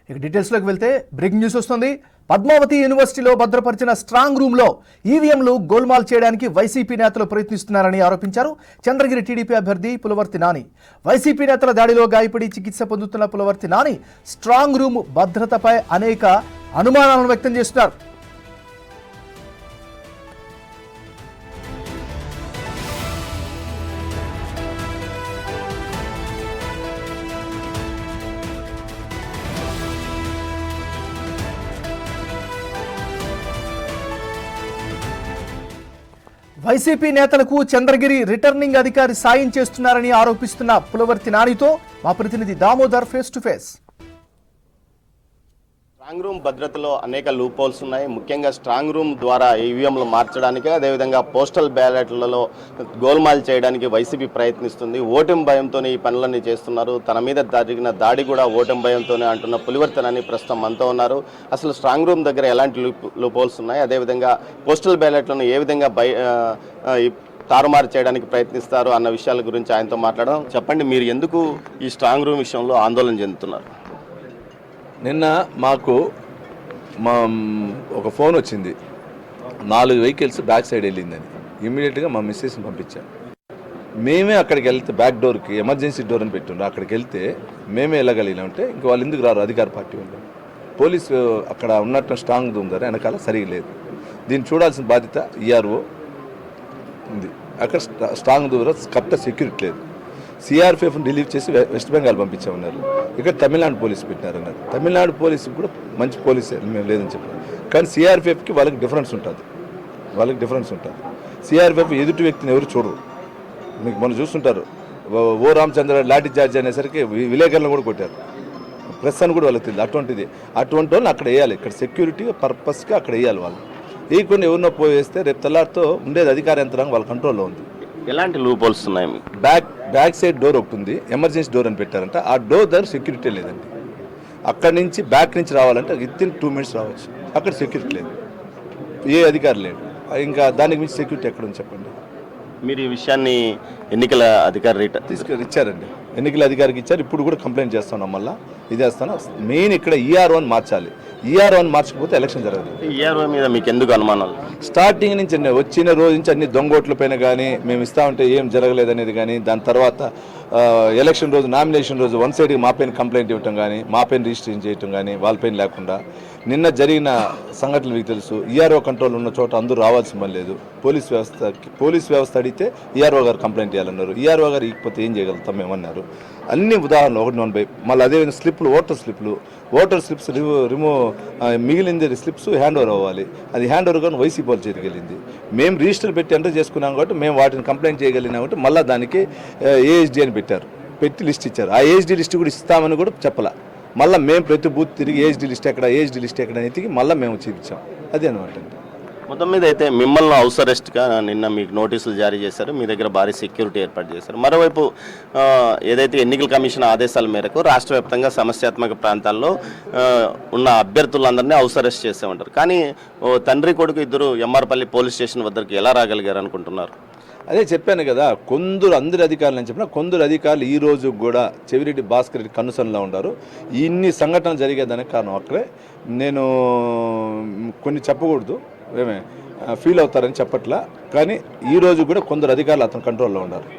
ఇక డీటెయిల్స్లోకి వెళ్తే బ్రేకింగ్ న్యూస్ వస్తుంది. పద్మావతి యూనివర్సిటీలో భద్రపరిచిన స్ట్రాంగ్ రూమ్లో ఈవీఎంలు గోల్మాల్ చేయడానికి వైసీపీ నేతలు ప్రయత్నిస్తున్నారని ఆరోపించారు చంద్రగిరి టీడీపీ అభ్యర్థి పులవర్తి నాని. వైసీపీ నేతల దాడిలో గాయపడి చికిత్స పొందుతున్న పులవర్తి నాని స్ట్రాంగ్ రూమ్ భద్రతపై అనేక అనుమానాలను వ్యక్తం చేస్తున్నారు. వైసీపీ నేతలకు చంద్రగిరి రిటర్నింగ్ అధికారి సాయం చేస్తున్నారని ఆరోపిస్తున్న పులవర్తి నానితో మా ప్రతినిధి Damodar face to face. Strong room భద్రతలో అనేక లూప్ హోల్స్ ఉన్నాయి. ముఖ్యంగా స్ట్రాంగ్ రూమ్ ద్వారా ఈవీఎంలు మార్చడానికి, అదేవిధంగా పోస్టల్ బ్యాలెట్లలో గోల్మాల్ చేయడానికి వైసీపీ ప్రయత్నిస్తుంది. ఓటమి భయంతోనే ఈ పనులన్నీ చేస్తున్నారు. తన మీద జరిగిన దాడి కూడా ఓటమి భయంతోనే అంటున్న పులివర్తి నాని ప్రస్తుతం మనతో ఉన్నారు. అసలు స్ట్రాంగ్ రూమ్ దగ్గర ఎలాంటి లూప్ హోల్స్ ఉన్నాయి, అదేవిధంగా పోస్టల్ బ్యాలెట్లను ఏ విధంగా తారుమారు చేయడానికి ప్రయత్నిస్తారు అన్న విషయాల గురించి ఆయనతో మాట్లాడడం. చెప్పండి, మీరు ఎందుకు ఈ స్ట్రాంగ్ రూమ్ విషయంలో ఆందోళన చెందుతున్నారు? నిన్న మాకు ఒక ఫోన్ వచ్చింది, 4 వెహికల్స్ బ్యాక్ సైడ్ వెళ్ళిందని. ఇమ్మీడియట్గా మా మిస్సెస్ని పంపించాం. మేమే అక్కడికి వెళ్తే బ్యాక్ డోర్కి ఎమర్జెన్సీ డోర్ అని పెట్టుండ్రు, అక్కడికి వెళ్తే మేమే వెళ్ళగలిగినామంటే ఇంక వాళ్ళు ఎందుకు రారు, అధికార పార్టీ వాళ్ళు. పోలీసు అక్కడ ఉన్నట్టు స్ట్రాంగ్ రూమ్ దగ్గర వెనకాల సరిగా లేదు. దీన్ని చూడాల్సిన బాధ్యత ఈఆర్ఓ ఉంది. అక్కడ స్ట్రాంగ్ దూర కరెక్ట్ సెక్యూరిటీ లేదు. సిఆర్పిఎఫ్ని రిలీవ్ చేసి వెస్ట్ బెంగాల్ పంపించామన్నారు. ఇక్కడ తమిళనాడు పోలీసు పెట్టినారన్నారు. తమిళనాడు పోలీసు కూడా మంచి పోలీసే, మేము లేదని చెప్పారు. కానీ సిఆర్పిఎఫ్కి వాళ్ళకి డిఫరెన్స్ ఉంటుంది. సిఆర్పిఎఫ్ ఎదుటి వ్యక్తిని ఎవరు చూడరు. మీకు మనం చూస్తుంటారు, ఓ రామచంద్ర లాఠీ చార్జ్ అనేసరికి విలేకరులను కూడా కొట్టారు. ప్రెస్ అని కూడా వాళ్ళకి తెలియదు. అటువంటి వాళ్ళని అక్కడ వేయాలి. ఇక్కడ సెక్యూరిటీ పర్పస్గా అక్కడ వేయాలి. వాళ్ళు వేయకుండా ఎవరినో పోయేస్తే రేపు తెల్లారితో ఉండేది అధికార యంత్రాంగం వాళ్ళ కంట్రోల్లో ఉంది. ఎలాంటి లూప్ హోల్స్ ఉన్నాయి? బ్యాక్ సైడ్ డోర్ ఒకటి ఉంది, ఎమర్జెన్సీ డోర్ అని పెట్టారంట. ఆ డోర్ దగ్గర సెక్యూరిటీ లేదండి. అక్కడి నుంచి బ్యాక్ నుంచి రావాలంటే వితిన్ 2 minutes రావచ్చు. అక్కడ సెక్యూరిటీ లేదు, ఏ అధికారి లేడు. ఇంకా దానికి మించి సెక్యూరిటీ ఎక్కడ ఉంది చెప్పండి. మీరు ఈ విషయాన్ని ఎన్నికల అధికారి ఇచ్చారండి, ఎన్నికల అధికారికి ఇచ్చారు. ఇప్పుడు కూడా కంప్లైంట్ చేస్తున్నాం, మళ్ళీ ఇది వేస్తాను. మెయిన్ ఇక్కడ ఈఆర్ఓని మార్చాలి. ఈఆర్ఓని మార్చకపోతే ఎలక్షన్ జరగదు. ఈఆర్ఓ మీద మీకు ఎందుకు అనుమానాలు? స్టార్టింగ్ నుంచి వచ్చిన రోజు నుంచి అన్ని దొంగోట్ల పైన కానీ, మేము ఇస్తామంటే ఏం జరగలేదనేది కానీ, దాని తర్వాత ఎలక్షన్ రోజు నామినేషన్ రోజు వన్ సైడ్కి మా పైన కంప్లైంట్ ఇవ్వటం కానీ, మా పైన రిజిస్ట్రేషన్ చేయటం కానీ, వాళ్ళ పైన లేకుండా. నిన్న జరిగిన సంఘటనలు మీకు తెలుసు. ఈఆర్ఓ కంట్రోల్ ఉన్న చోట అందరూ రావాల్సిన పని లేదు. పోలీస్ వ్యవస్థ అడిగితే ఈఆర్ఓ గారు కంప్లైంట్ చేయాలన్నారు. ఈఆర్ఓ గారు ఇకపోతే ఏం చేయగలుగుతాం మేమన్నారు. అన్ని ఉదాహరణలు 1-1 మళ్ళీ అదేవిధంగా స్లిప్లు, ఓటర్ స్లిప్స్ మిగిలింది స్లిప్స్ హ్యాండ్ ఓవర్ అవ్వాలి. అది హ్యాండ్ ఓవర్ కానీ వైసీపీ వాళ్ళ చేతికి వెళ్ళింది. మేము రిజిస్టర్ పెట్టి ఎంటర్ చేసుకున్నాం కాబట్టి మేము వాటిని కంప్లైంట్ చేయగలిగినాం కాబట్టి మళ్ళీ దానికి ఏఎస్డి అని పెట్టి లిస్ట్ ఇచ్చారు. ఆ ఏఎస్డి లిస్ట్ కూడా ఇస్తామని కూడా చెప్పాల. మళ్ళీ మేము ప్రతి బూత్ తిరిగి ఏఎస్డి లిస్ట్ ఎక్కడ అని ఎత్తికి మళ్ళీ మేము చూపించాం. అదే అనమాట. మొత్తం మీద అయితే మిమ్మల్ని హౌస్ అరెస్ట్గా నిన్న మీకు నోటీసులు జారీ చేశారు. మీ దగ్గర భారీ సెక్యూరిటీ ఏర్పాటు చేశారు. మరోవైపు ఏదైతే ఎన్నికల కమిషన్ ఆదేశాల మేరకు రాష్ట్ర వ్యాప్తంగా సమస్యాత్మక ప్రాంతాల్లో ఉన్న అభ్యర్థులందరినీ హౌస్ అరెస్ట్ చేసే ఉంటారు. కానీ తండ్రి కొడుకు ఇద్దరు ఎమ్మార్పల్లి పోలీస్ స్టేషన్ వద్దకు ఎలా రాగలిగారు అనుకుంటున్నారు? అదే చెప్పాను కదా, అందరి అధికారులు అని చెప్పిన కొందరు అధికారులు ఈ రోజు కూడా చెవిరెడ్డి భాస్కర్ రెడ్డి కన్నుసన్లో ఉన్నారు. ఇన్ని సంఘటనలు జరిగేదానికి కారణం అక్కడే. నేను కొన్ని చెప్పకూడదు, ఏమే ఫీల్ అవుతారని చెప్పట్లా. కానీ ఈరోజు కూడా కొందరు అధికారులు అతని కంట్రోల్లో ఉన్నారు.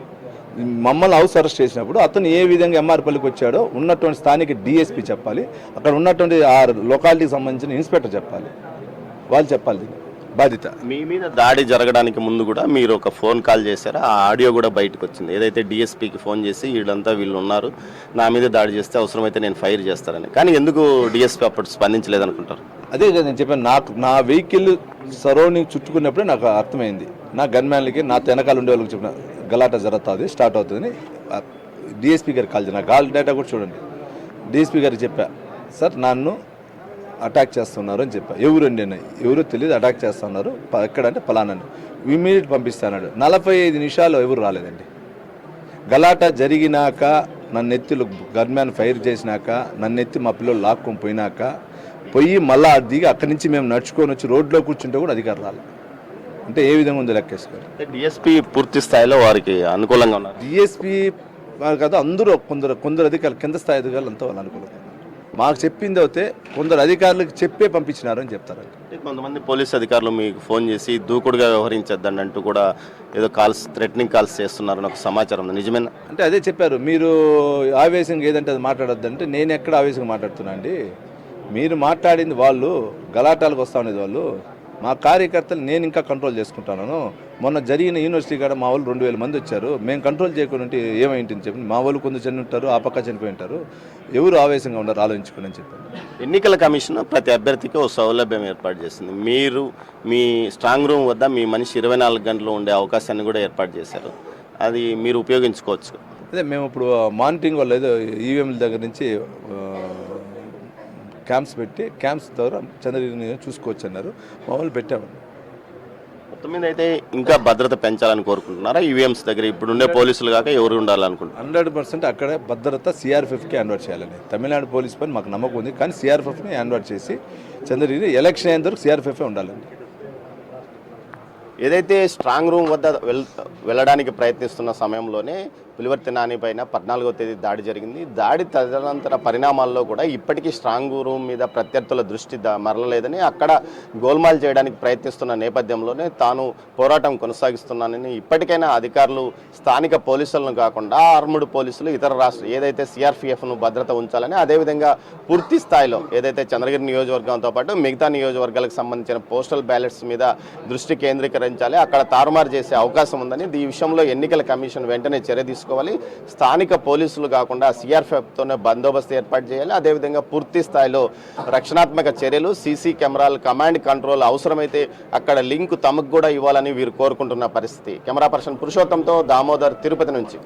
మమ్మల్ని హౌస్ అరెస్ట్ చేసినప్పుడు అతను ఏ విధంగా ఎంఆర్పల్లికి వచ్చాడో ఉన్నటువంటి స్థానిక డిఎస్పీ చెప్పాలి, అక్కడ ఉన్నటువంటి ఆ లొకాలిటీకి సంబంధించిన ఇన్స్పెక్టర్ చెప్పాలి, వాళ్ళు చెప్పాలి బాధ్యత. మీ మీద దాడి జరగడానికి ముందు కూడా మీరు ఒక ఫోన్ కాల్ చేశారు, ఆ ఆడియో కూడా బయటకు వచ్చింది. ఏదైతే డిఎస్పీకి ఫోన్ చేసి వీళ్ళు ఉన్నారు, నా మీద దాడి చేస్తే అవసరమైతే నేను ఫైర్ చేస్తారని. కానీ ఎందుకు డిఎస్పీ అప్పుడు స్పందించలేదనుకుంటారు? అదే కదా నేను చెప్పాను, నా వెహికల్ సరౌండింగ్ చుట్టుకున్నప్పుడే నాకు అర్థమైంది. నా గన్మ్యాన్లకి నా వెనకాల ఉండే వాళ్ళకి చెప్పిన గలాటా జరుగుతుంది, స్టార్ట్ అవుతుందని డిఎస్పీ గారికి కాల్ చేసిన. కాల్ డేటా కూడా చూడండి. డిఎస్పీ గారికి చెప్పా, సార్ నన్ను అటాక్ చేస్తున్నారు అని చెప్పా. ఎవరండి అన్న, ఎవరో తెలియదు, అటాక్ చేస్తున్నారు ఎక్కడంటే పలానని. ఇమ్మీడియట్ పంపిస్తాడు. 45 నిమిషాలు ఎవరు రాలేదండి. గలాటా జరిగినాక నన్నెత్తి గన్మ్యాన్ ఫైర్ చేసినాక నన్నెత్తి మా పిల్లలు లాక్కొని పోయి మళ్ళీ దిగి అక్కడి నుంచి మేము నడుచుకొని వచ్చి రోడ్లో కూర్చుంటే కూడా అధికారులు రాలేదు. అంటే ఏ విధంగా ఉంది లెక్కేసుకోవాలి. డిఎస్పీ పూర్తి స్థాయిలో వారికి అనుకూలంగా ఉన్నారు. డిఎస్పీ వారు కదా, అందరూ కొందరు అధికారులు, కింద స్థాయి అధికారులు అంతా వాళ్ళు అనుకూలంగా ఉన్నారు. మాకు చెప్పింది అయితే కొందరు అధికారులకు చెప్పే పంపించినారు అని చెప్తారండి. అంటే కొంతమంది పోలీస్ అధికారులు మీకు ఫోన్ చేసి దూకుడుగా వ్యవహరించద్దండి అంటూ కూడా ఏదో కాల్స్ థ్రెటనింగ్ కాల్స్ చేస్తున్నారని ఒక సమాచారం ఉంది, నిజమేనా? అంటే అదే చెప్పారు, మీరు ఆవేశంగా ఏదంటే అది మాట్లాడొద్దంటే నేను ఎక్కడ ఆవేశంగా మాట్లాడుతున్నా అండి. మీరు మాట్లాడింది వాళ్ళు గలాటాలకు వస్తా ఉండేది వాళ్ళు, మా కార్యకర్తలు నేను ఇంకా కంట్రోల్ చేసుకుంటాను. మొన్న జరిగిన యూనివర్సిటీ కాడ మా వాళ్ళు 2000 మంది వచ్చారు, మేము కంట్రోల్ చేయకుండా ఏమైంటుంది చెప్పండి. మా వాళ్ళు కొందరు చని ఉంటారు, ఆ పక్క చనిపోయి ఉంటారు, ఎవరు ఆవేశంగా ఉన్నారు ఆలోచించుకోండి అని చెప్పాను. ఎన్నికల కమిషన్ ప్రతి అభ్యర్థికి ఒక సౌలభ్యం ఏర్పాటు చేసింది. మీరు మీ స్ట్రాంగ్ రూమ్ వద్ద మీ మనిషి 24 గంటలు ఉండే అవకాశాన్ని కూడా ఏర్పాటు చేశారు. అది మీరు ఉపయోగించుకోవచ్చు. అదే మేము ఇప్పుడు మానిటరింగ్ వల్ల ఏదో ఈవీఎంల దగ్గర నుంచి క్యాంప్స్ పెట్టి క్యాంప్స్ ద్వారా చంద్రగిరిని చూసుకోవచ్చు అన్నారు, మా వాళ్ళు పెట్టామండి. మొత్తం మీద అయితే ఇంకా భద్రత పెంచాలని కోరుకుంటున్నారా? ఈవీఎంస్ దగ్గర ఇప్పుడుండే పోలీసులు కాక ఎవరు ఉండాలనుకుంటున్నారు? 100% అక్కడే భద్రత సిఆర్పిఎఫ్కి హ్యాండ్ ఓవర్ చేయాలని తమిళనాడు పోలీస్ పని మాకు నమ్మకం ఉంది, కానీ సిఆర్పిఎఫ్ని హ్యాండ్ ఓవర్ చేసి చంద్రగిరి ఎలక్షన్ అయిన వరకు సిఆర్పిఎఫ్ ఉండాలండి. ఏదైతే స్ట్రాంగ్ రూమ్ వద్ద వెళ్ళడానికి ప్రయత్నిస్తున్న సమయంలోనే పులివర్తి నాని పైన 14వ తేదీ దాడి జరిగింది. దాడి తదనంతర పరిణామాల్లో కూడా ఇప్పటికీ స్ట్రాంగ్ రూమ్ మీద ప్రత్యర్థుల దృష్టి మరలలేదని, అక్కడ గోల్మాల్ చేయడానికి ప్రయత్నిస్తున్న నేపథ్యంలోనే తాను పోరాటం కొనసాగిస్తున్నానని ఇప్పటికైనా అధికారులు స్థానిక పోలీసులను కాకుండా ఆర్ముడ్ పోలీసులు ఇతర రాష్ట్ర ఏదైతే సిఆర్పిఎఫ్ను భద్రత ఉంచాలని, అదేవిధంగా పూర్తి స్థాయిలో ఏదైతే చంద్రగిరి నియోజకవర్గంతో పాటు మిగతా నియోజకవర్గాలకు సంబంధించిన పోస్టల్ బ్యాలెట్స్ మీద దృష్టి కేంద్రీకరించాలి, అక్కడ తారుమారు చేసే అవకాశం ఉందని, ఈ విషయంలో ఎన్నికల కమిషన్ వెంటనే చర్య తీసుకోవాలి. స్థానిక పోలీసులు కాకుండా సిఆర్పిఎఫ్తోనే బందోబస్తు ఏర్పాటు చేయాలి. అదేవిధంగా పూర్తి స్థాయిలో రక్షణాత్మక చర్యలు, సీసీ కెమెరాలు, కమాండ్ కంట్రోల్, అవసరమైతే అక్కడ లింక్ తమకు కూడా ఇవ్వాలని వీరు కోరుకుంటున్న పరిస్థితి. కెమెరా పర్సన్ పురుషోత్తంతో దామోదర్, తిరుపతి నుంచి.